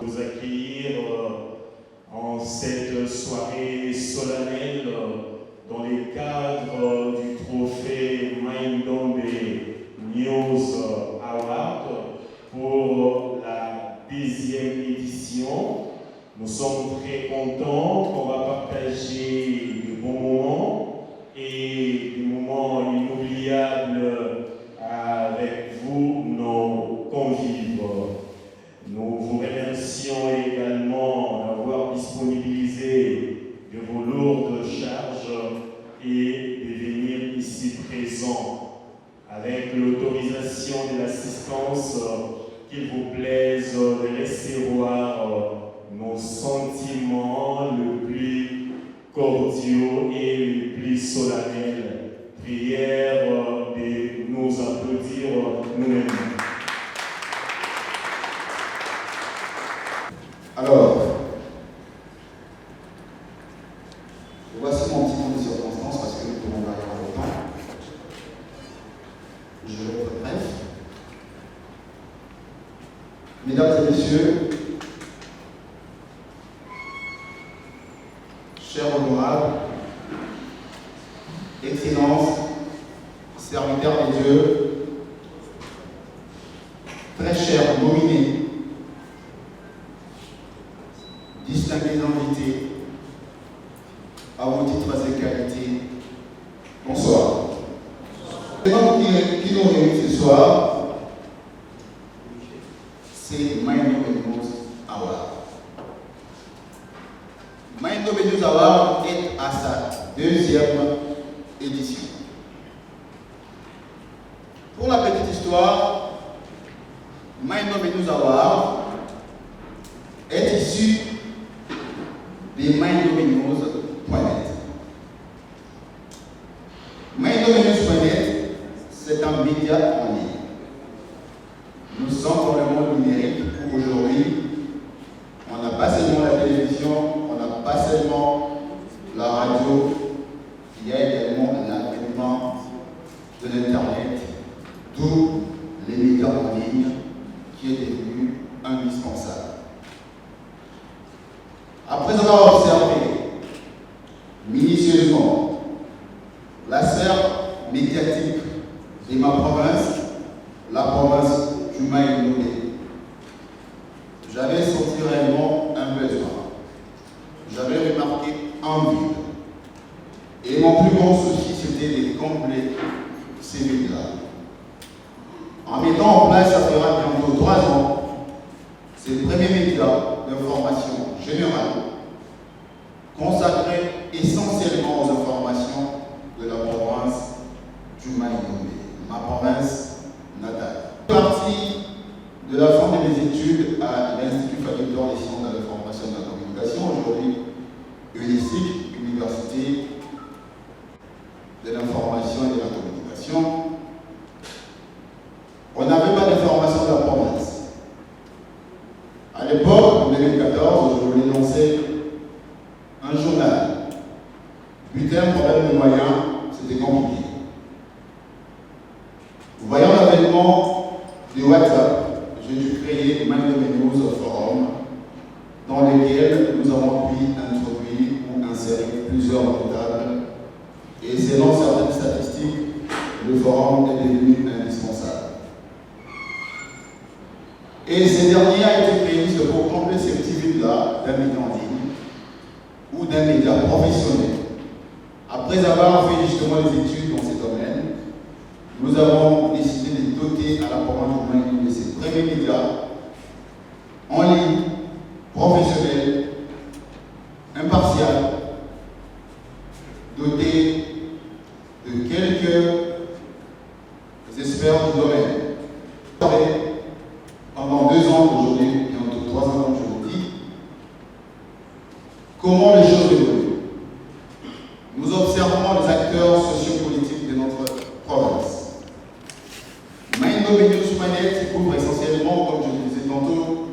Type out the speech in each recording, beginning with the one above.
Vous accueillir en cette soirée solennelle dans le cadre du trophée Maindombe News Award pour la 10e édition. Nous sommes très contents qu'on va partager de bons moments et des moments inoubliables avec vous, nos convives. Nous vous remercions également d'avoir disponibilisé de vos lourdes charges et de venir ici présent. Avec l'autorisation de l'assistance, qu'il vous plaise de recevoir nos sentiments les plus cordiaux et les plus solennels. Prière de nous applaudir nous-mêmes. Alors, voici mon petit mot de circonstance parce que nous pouvons parler en temps. Je vais être bref. Mesdames et messieurs, chers honorables, Excellences, serviteurs de Dieu, très chers nominés, distingués invités, à vos titres et qualités, bonsoir. Qui nous réunit ce soir, c'est Maindombe News Award. Maindombe News Award est à sa 2e édition. Pour la petite histoire, Maindombe News Award est issu de maindombenews.net. Maindombenews.net, c'est un média en ligne. Nous sommes dans le monde numérique où aujourd'hui, on n'a pas seulement la télévision, on n'a pas seulement la radio, il y a également l'avènement de l'Internet, d'où les médias en ligne qui est devenu indispensable. Après avoir observé minutieusement la sphère médiatique de ma province, la province du Maindombe, j'avais senti réellement un besoin. J'avais remarqué un vide. Et mon plus grand souci, c'était de combler ces vides-là. En mettant en place, ça fera bientôt 3 ans, ces premiers médias d'information générale, consacré essentiellement aux informations de la province du Maindombe, ma province natale. Partie de la fin de mes études à l'Institut Fabidor des sciences de l'information et de la communication, aujourd'hui UNISIC, Université de l'information et de la communication. On n'avait pas d'information de la province. À l'époque, en 2014, je voulais lancer un journal. Putain, problème de moyens, c'était compliqué. Voyant l'avènement du WhatsApp, j'ai dû créer Maindombe News Forum, dans lequel nous avons pu introduire ou insérer plusieurs notables. Et selon certaines statistiques, le forum est devenu indispensable. Et ce dernier a été créé pour combler ces petits vides-là d'un média en ligne ou d'un média professionnel. Après avoir fait justement des études dans ces domaines, nous avons décidé de doter à la province du Maindombe de ces premiers médias en ligne, professionnels, impartial, dotés de quelques experts du domaine. Pendant 2 ans aujourd'hui, bientôt 3 ans comme je vous dis, comment les choses évoluent. Nous observons les acteurs sociopolitiques de notre province. Maindombe News Net couvre essentiellement, comme je le disais tantôt,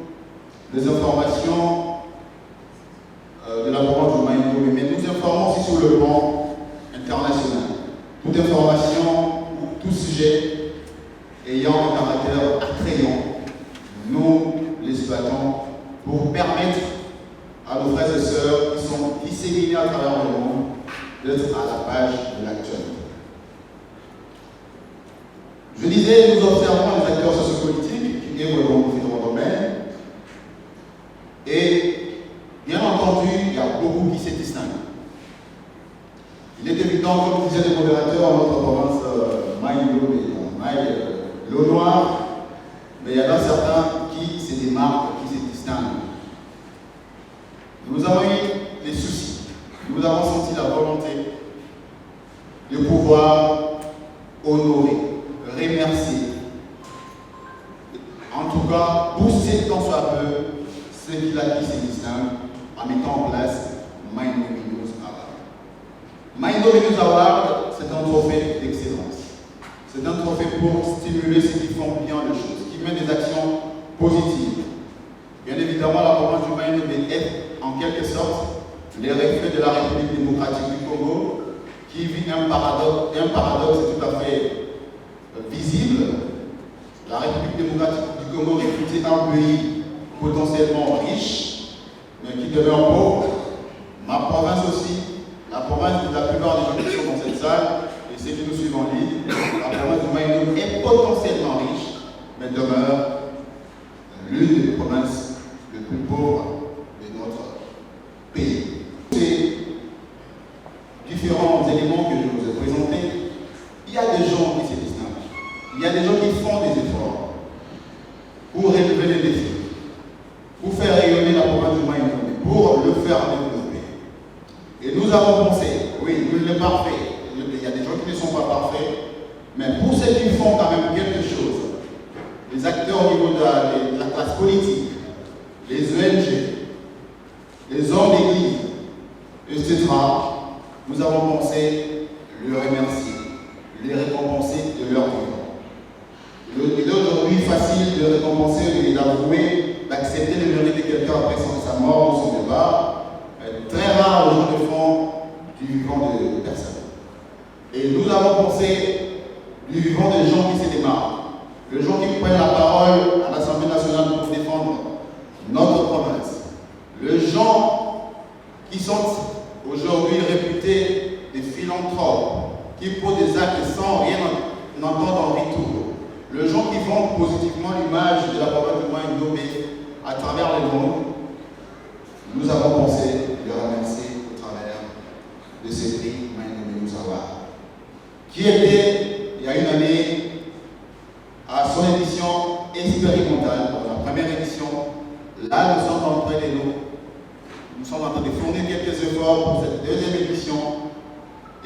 des informations de la province du Maine-Ndombe, mais nous informons aussi sur le plan international. Toute information ou tout sujet ayant un caractère attrayant, nous les battons pour permettre à nos frères et sœurs qui sont disséminés à travers le monde d'être à la page de l'actualité. Je disais, nous observons les acteurs sociopolitiques qui évoluent dans différents domaines et bien entendu, il y a beaucoup qui se distinguent. Il est évident, comme disait le modérateur en notre province Maïlo et l'eau noire, mais il y en a certains qui se démarquent, qui se distinguent. Nous avons eu des soucis, nous avons senti la volonté de pouvoir honorer, remercier, en tout cas pousser tant soit peu ceux qui se distinguent en mettant en place Maine-Ndombe News Award. Maine-Ndombe News Award, c'est un trophée d'excellence. C'est un trophée pour stimuler ceux qui font bien les choses, qui mènent des actions positives. Bien évidemment, la province du Maine-Ndombe est en quelque sorte les reflets de la République démocratique du Congo, qui vit un paradoxe tout à fait visible. La République démocratique du Congo réputé un pays potentiellement riche, mais qui demeure pauvre. Ma province aussi, la province de la plupart des gens qui sont dans cette salle, et ceux qui nous suivent en ligne, la province du Maine-Ndombe est potentiellement riche, mais demeure l'une des provinces les plus pauvres de notre pays. Ces différents éléments que je vous ai présentés, il y a des gens qui se distinguent. Il y a des gens qui font des efforts pour relever les défis, pour faire rayonner la province du Maine-Ndombe, pour le faire développer. Et nous avons pensé, oui, nul n'est parfait, il y a des gens qui ne sont pas parfaits, mais pour ceux qui font quand même quelque chose, les acteurs au niveau de la classe politique, les ONG, les hommes d'église, etc., nous avons pensé les remercier, les récompenser de leur vivant. Il est aujourd'hui facile de récompenser et d'avouer, d'accepter le mérite de quelqu'un après sa mort ou son départ. Très rare les gens le font du vivant de personnes. Et nous avons pensé du vivant des gens qui se démarquent, les gens qui prennent la parole à l'Assemblée nationale pour défendre notre province, les gens qui sont aujourd'hui réputés des philanthropes, qui posent des actes sans rien entendre en retour, les gens qui vendent positivement l'image de la province du Maine-Ndombe à travers le monde. Nous avons pensé les remercier au travers de ce prix Maine-Ndombe News Award, qui était, il y a une année, à son édition expérimentale, pour la première édition. Là, nous sommes en train de fournir quelques efforts pour cette deuxième édition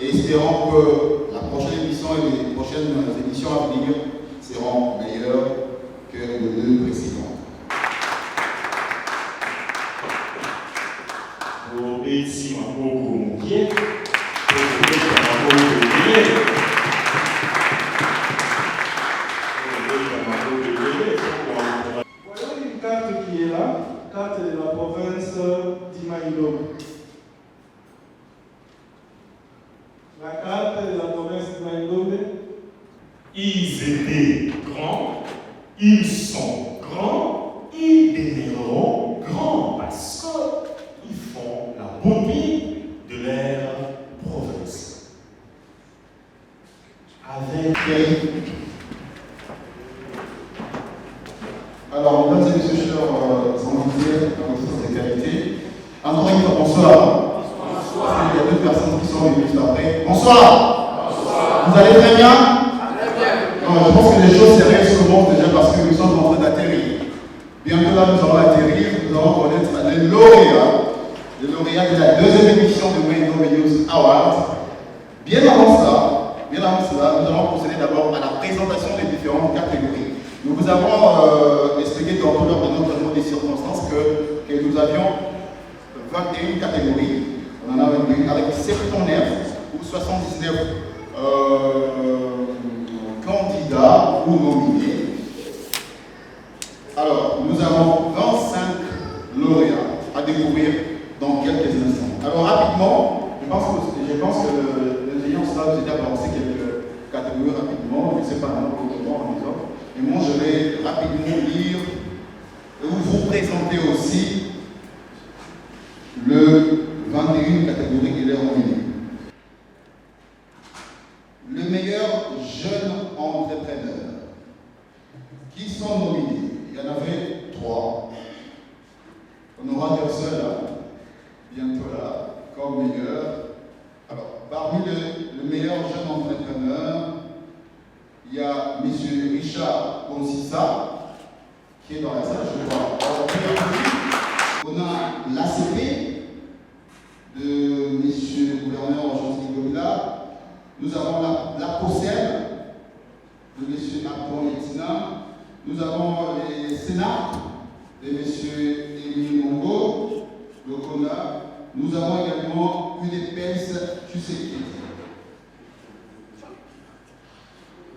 et espérons que la prochaine édition et les prochaines éditions à venir seront meilleures que les deux précédentes. Voilà une carte qui est là, carte de la province d'Imaïlo. La carte de la province d'Imaïlo. Ils étaient grands, ils sont grands, ils demeureront grands parce qu'ils font la beauté de leur province. Avec Alors, mesdames et messieurs, chers invités, dans de qualité, encore une fois, bonsoir. Bonsoir. Il y a deux personnes qui sont venues juste après. Bonsoir. Bonsoir. Vous allez très bien? Non, je pense que les choses sérieuses commencent déjà parce que nous sommes en train d'atterrir. Bientôt là, nous allons atterrir, nous allons connaître les lauréats de la deuxième édition de Maine-Ndombe News Award. Bien avant cela, nous allons procéder d'abord à la présentation des différentes catégories. Nous vous avons expliqué lors de notre mot des circonstances que nous avions 21 catégories. On en a 21 avec 79 ou 79 candidats ou nominés. je ne sais pas en disant. Et moi, je vais rapidement lire et vous présenter aussi le 21 catégories qui est nominé. Le meilleur jeune entrepreneur. Qui sont nominés? Il y en avait 3. On aura qu'un seul, bientôt là, comme meilleur. Alors, parmi le meilleur jeune entrepreneur, il y a M. Richard Consissa, qui est dans la salle, je crois. On a l'ACP de M. le gouverneur Jean-Philippe Gobila. Nous avons la POCEL de M. Abdon Etina. Nous avons les Sénats de M. Émile Mongo, le CONA. Nous avons également UDPS Tshisekedi.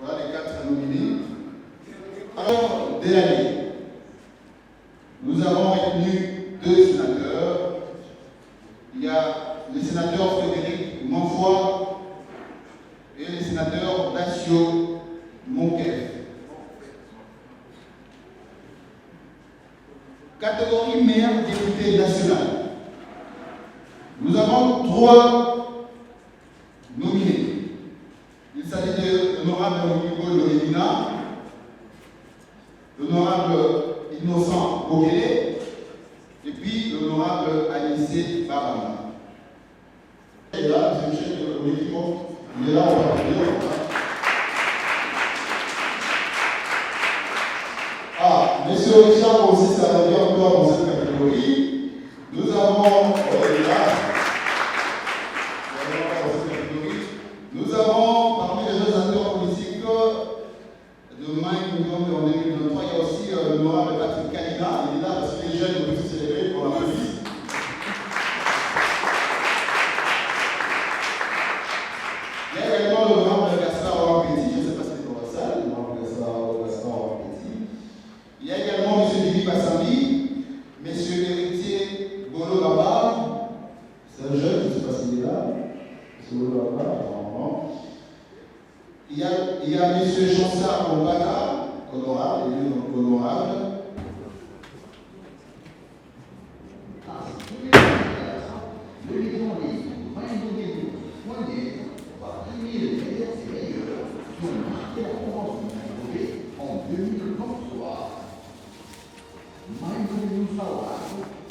Voilà les 4 nominés. Alors, dès l'année, nous avons retenu 2 sénateurs. Il y a le sénateur Frédéric Monfoy et le sénateur Dacio Monkev. Catégorie meilleur député national. Nous avons 3 nominés. Il s'agit de l'honorable Hugo Lorena, l'honorable Innocent Bokele et puis l'honorable Anissé Barama. Et là, c'est Michel Olivimo, il est là, on va dire. Ah, monsieur Richard aussi, ça va bien encore dans cette catégorie. Nous avons, nous avons parmi les jeunes acteurs politiques de Maï Ngombe en 2023, il y a aussi l'honorable Patrick Kalina, il est là parce que les jeunes ont pu se célébrer pour la police. Il y a également l'honorable Gaspard Wapeti, je ne sais pas si c'est dans la salle, l'honorable Gaspard Wapeti. Il y a également M. Lili Bassami, M. l'héritier Bolo Baba, c'est un jeune, je ne sais pas s'il est là, M. Bolo Baba, apparemment. Il y a M. Chansard Ombaka, honorable, élu honorable.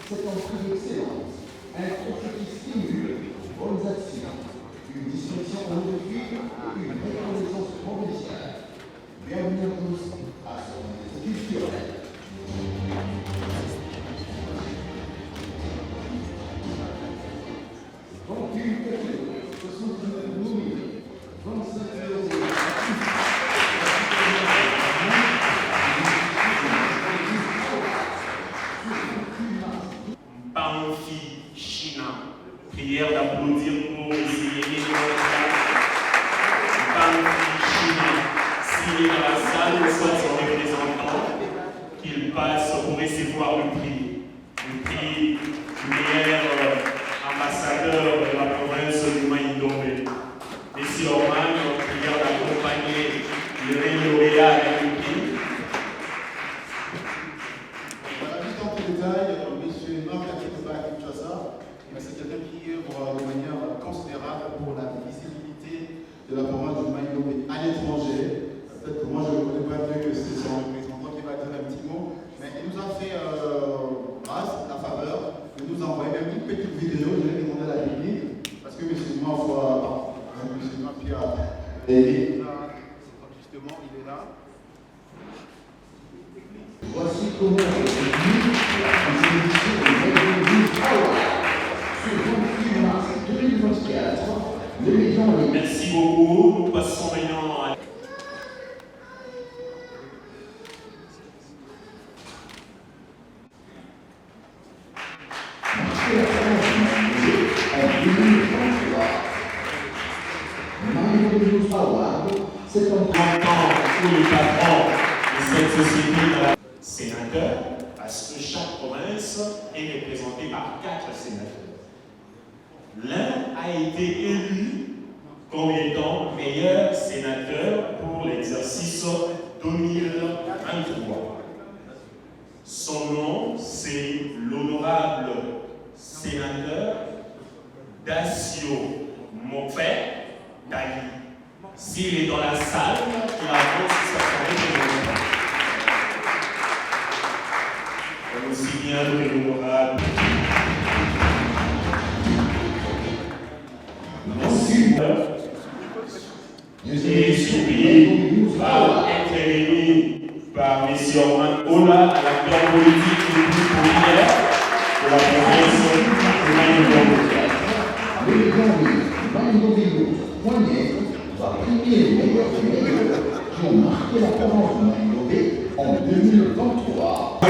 C'est un prix d'excellence, un trophée qui stimule les bonnes actions, une distinction honorifique et une reconnaissance provinciale. Bienvenue à tous à son culturel. Donc, une catégorie, ce sont nominés 25 euros. Panfi China. Prière d'applaudir pour essayer les Panfi China. S'il est dans la salle, ou soit son représentant, qu'il passe pour recevoir le prix. Le prix du meilleur ambassadeur de la province du Maïndomé. Monsieur Orman, prière d'accompagner le lauréat avec le prix. Voilà, juste en détail, M. Nokateba Kinshasa, c'est quelqu'un qui œuvre de manière considérable pour la visibilité de la province du Maïndomé à l'étranger. Peut-être que moi je ne connais pas mieux que c'est son représentant qui va dire un petit mot, mais il nous a fait grâce, la faveur, de nous envoyer même une petite vidéo. Je vais demander à la public, parce que M. Manfoy, M. Pierre, justement, il est là. Voici comment est venue la édition de Melbourne Award. Ce 28 mars 2024, le million. Merci beaucoup. Nous passons maintenant à... C'est un temps où le patron de cette société sénateur, parce que chaque province est représentée par 4 sénateurs. L'un a été élu comme étant meilleur sénateur pour pour l'exercice 2023. Son nom, c'est l'honorable sénateur Dacio Mopé Dali. S'il est dans la salle, il avance sa représentation. Aussi bien que l'honorable. Et suivi par intervenu par M. Ola, l'acteur politique le plus populaire de la province de Maine-et-Loire. Le Maine-et-Loire Poignet va primer les meilleurs joueurs qui ont marqué la province de Maine-et-Loire en 2023. On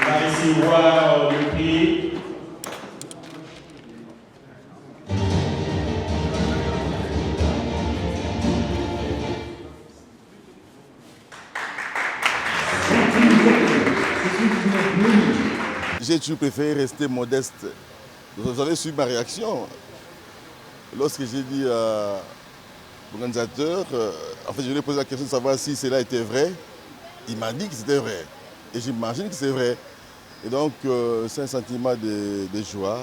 va recevoir le prix. J'ai toujours préféré rester modeste. Vous avez suivi ma réaction. Lorsque j'ai dit à l'organisateur, en fait je lui ai posé la question de savoir si cela était vrai, il m'a dit que c'était vrai. Et j'imagine que c'est vrai. Et donc c'est un sentiment de joie,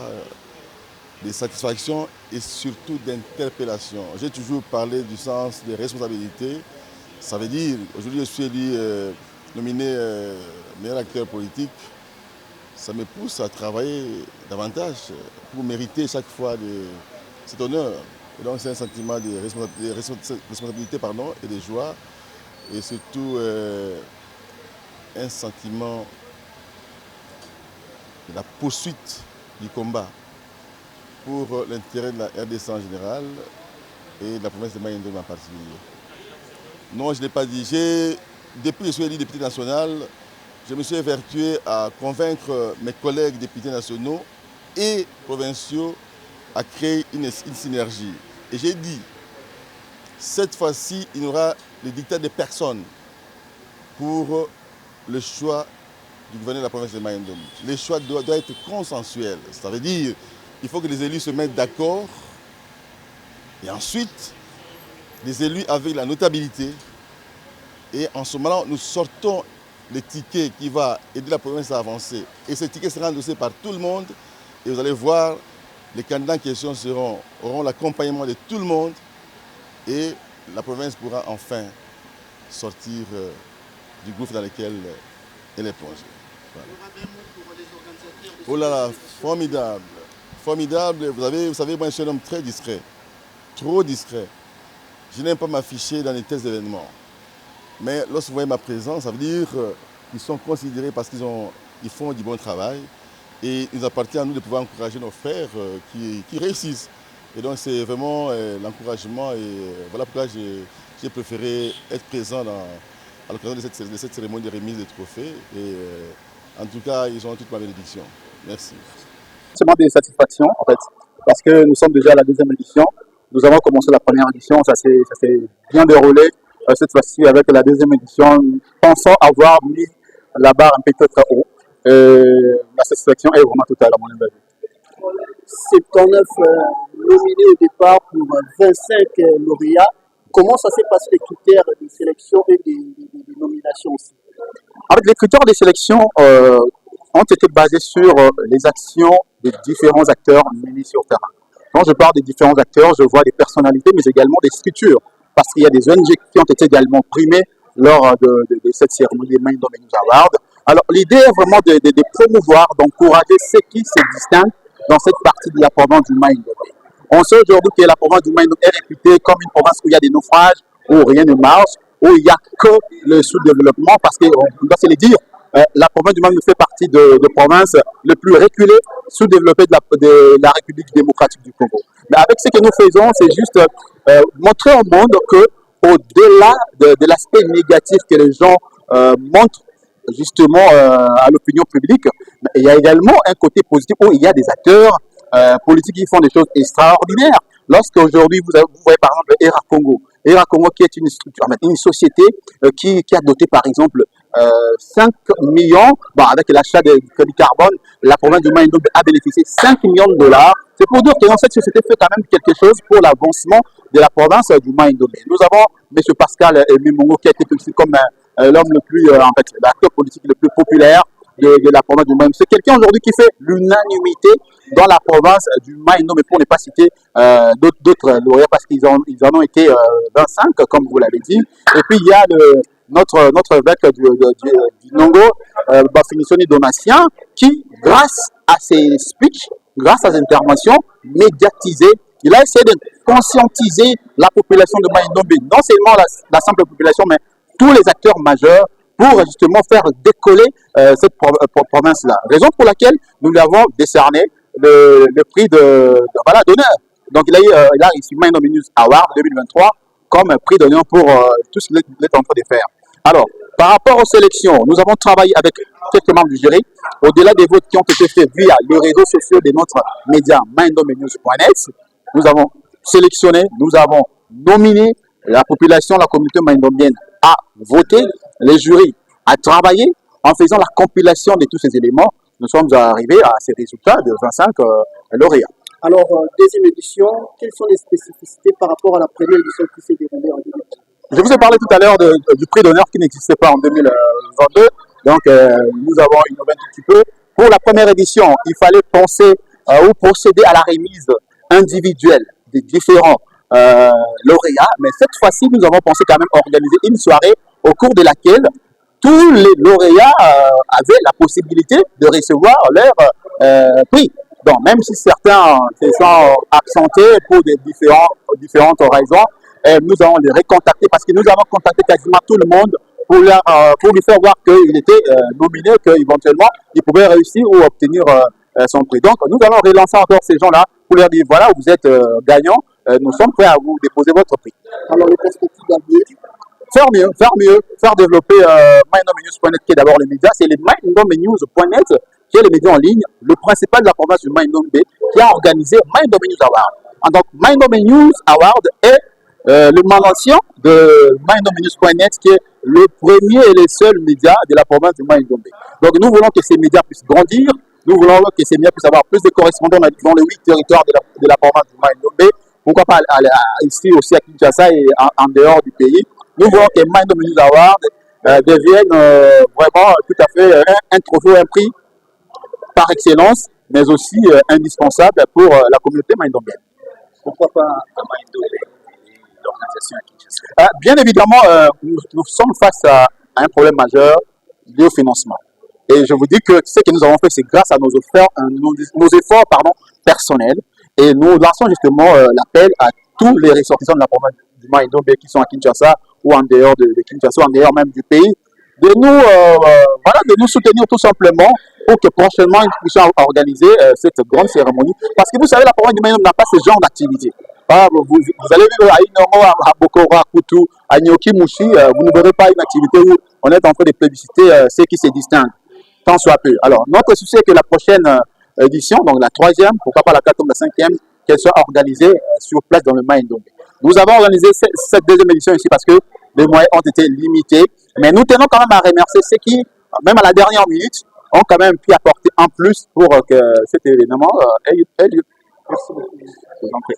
de satisfaction et surtout d'interpellation. J'ai toujours parlé du sens des responsabilités. Ça veut dire, aujourd'hui je suis élu nominé meilleur acteur politique. Ça me pousse à travailler davantage pour mériter chaque fois cet honneur. Et donc c'est un sentiment de responsabilité et de joie et surtout un sentiment de la poursuite du combat pour l'intérêt de la RDC en général et de la province de Maine-et-Loire en particulier. Non, je ne l'ai pas dit. Depuis que je suis élu député national, je me suis évertué à convaincre mes collègues députés nationaux et provinciaux à créer une synergie. Et j'ai dit, cette fois-ci, il y aura le dictat de personne pour le choix du gouverneur de la province de Maine-et-Loire. Le choix doit être consensuel. Ça veut dire qu'il faut que les élus se mettent d'accord et ensuite, les élus avec la notabilité. Et en ce moment-là, nous sortons le ticket qui va aider la province à avancer. Et ce ticket sera endossé par tout le monde. Et vous allez voir, les candidats en question auront l'accompagnement de tout le monde. Et la province pourra enfin sortir du gouffre dans lequel elle est plongée. Voilà. Oh là là, formidable. Formidable. Vous savez, moi je suis un homme très discret. Trop discret. Je n'aime pas m'afficher dans les tests d'événements. Mais lorsque vous voyez ma présence, ça veut dire qu'ils sont considérés parce qu'ils font du bon travail. Et il nous appartient à nous de pouvoir encourager nos frères qui réussissent. Et donc c'est vraiment l'encouragement. Et voilà pourquoi j'ai préféré être présent à l'occasion de cette cérémonie de remise des trophées. Et en tout cas, ils ont toute ma bénédiction. Merci. C'est vraiment des satisfactions en fait, parce que nous sommes déjà à la deuxième édition. Nous avons commencé la première édition, ça s'est bien déroulé. Cette fois-ci, avec la deuxième édition, pensons avoir mis la barre un peu très haut. La satisfaction est vraiment totale à mon avis. 79 nominés au départ pour 25 lauréats. Comment ça s'est passé les critères de sélection et des nominations aussi? Avec les critères de sélection ont été basés sur les actions des différents acteurs menés sur terrain. Quand je parle des différents acteurs, je vois des personnalités, mais également des structures. Parce qu'il y a des ONG qui ont été également primées lors de cette cérémonie des Maine-et-Loire Awards. Alors l'idée est vraiment de promouvoir, d'encourager ceux qui se distinguent dans cette partie de la province du Maine-et-Loire. On sait aujourd'hui que la province du Maine-et-Loire est réputée comme une province où il y a des naufrages, où rien ne marche, où il n'y a que le sous-développement, parce qu'on doit se le dire, la province du Maine-et-Loire fait partie de provinces les plus reculées, sous-développées de la République démocratique du Congo. Mais avec ce que nous faisons, c'est juste montrer au monde que au-delà de l'aspect négatif que les gens montrent justement à l'opinion publique, il y a également un côté positif où il y a des acteurs politiques qui font des choses extraordinaires. Lorsqu'aujourd'hui, vous voyez par exemple ERA Congo. ERA Congo qui est une structure, une société qui a doté par exemple 5 millions, avec l'achat de crédit carbone, la province du Maine-et-Loire a bénéficié 5 millions de dollars. C'est pour dire que cette société fait quand même quelque chose pour l'avancement de la province du Maïndomé. Nous avons M. Pascal Mimongo qui a été publié comme l'homme le plus, en fait, l'acteur politique le plus populaire de la province du Maïndomé. C'est quelqu'un aujourd'hui qui fait l'unanimité dans la province du Maïndomé, pour ne pas citer d'autres lauréats, parce qu'ils en ont été 25, comme vous l'avez dit. Et puis il y a notre évêque du Nongo, Bafinissoni Donatien, qui, grâce à ses speeches, grâce à ses interventions médiatisées, il a essayé de conscientiser la population de Maïndomé, non seulement la simple population, mais tous les acteurs majeurs, pour justement faire décoller cette province-là. Raison pour laquelle nous lui avons décerné le prix d'honneur. Donc il a reçu Maïndomé News Award 2023 comme prix d'honneur pour tout ce qu'il est en train de faire. Alors, par rapport aux sélections, nous avons travaillé avec quelques membres du jury, au-delà des votes qui ont été faits via les réseaux sociaux de notre média Maïndoménews.net. Nous avons sélectionné, nous avons nominé la population, la communauté maïndombienne a voté, les jurys a travaillé en faisant la compilation de tous ces éléments. Nous sommes arrivés à ces résultats de 25 lauréats. Alors, deuxième édition, quelles sont les spécificités par rapport à la première édition qui s'est déroulée en 2020? Je vous ai parlé tout à l'heure du prix d'honneur qui n'existait pas en 2022. Donc, nous avons innové un tout petit peu. Pour la première édition, il fallait penser ou procéder à la remise individuelle des différents lauréats. Mais cette fois-ci, nous avons pensé quand même organiser une soirée au cours de laquelle tous les lauréats avaient la possibilité de recevoir leur prix. Donc, même si certains se sont absentés pour différentes raisons, nous allons les recontacter parce que nous avons contacté quasiment tout le monde pour lui faire voir qu'il était nominé, qu'éventuellement il pouvait réussir ou obtenir son prix. Donc nous allons relancer encore ces gens-là pour leur dire voilà, vous êtes gagnants, nous sommes prêts à vous déposer votre prix. Alors les perspectives d'avenir? Faire mieux, faire développer Maïndomé-news.net qui est d'abord le média, c'est les Maïndomé-news.net qui est le média en ligne, le principal de la province du Maïndomé, qui a organisé Maïndomé News Award. Donc Maïndomé News Award est le mention de Maïndomé-news.net qui est le premier et le seul média de la province du Maïndomé. Donc nous voulons que ces médias puissent grandir, nous voulons que ces médias puissent avoir plus de correspondants dans les 8 territoires de la province du Maïndomé, pourquoi pas ici aussi à Kinshasa et en dehors du pays. Nous voulons que Maïndomé News Award devienne vraiment tout à fait un trophée, un prix par excellence, mais aussi indispensable pour la communauté maïndombienne. Pourquoi pas à Maïndomé? L'organisation à Kinshasa. Bien évidemment, nous sommes face à un problème majeur lié au financement. Et je vous dis que ce que nous avons fait, c'est grâce à nos efforts personnels. Et nous lançons justement l'appel à tous les ressortissants de la province du Maïndomé qui sont à Kinshasa ou en dehors de Kinshasa, en dehors même du pays, de nous soutenir tout simplement pour que prochainement nous puissions organiser cette grande cérémonie. Parce que vous savez, la province du Maïndomé n'a pas ce genre d'activité. Vous allez vivre à Inoro, à Bokora, à Koutou, à Nyoki, Mouchi, vous ne verrez pas une activité où on est en train de plébisciter ceux qui se distinguent, tant soit peu. Alors, notre souci est que la prochaine édition, donc la troisième, pourquoi pas la quatrième, la cinquième, qu'elle soit organisée sur place dans le Maïndomé. Nous avons organisé cette deuxième édition ici parce que les moyens ont été limités, mais nous tenons quand même à remercier ceux qui, même à la dernière minute, ont quand même pu apporter en plus pour que cet événement ait lieu. Merci beaucoup.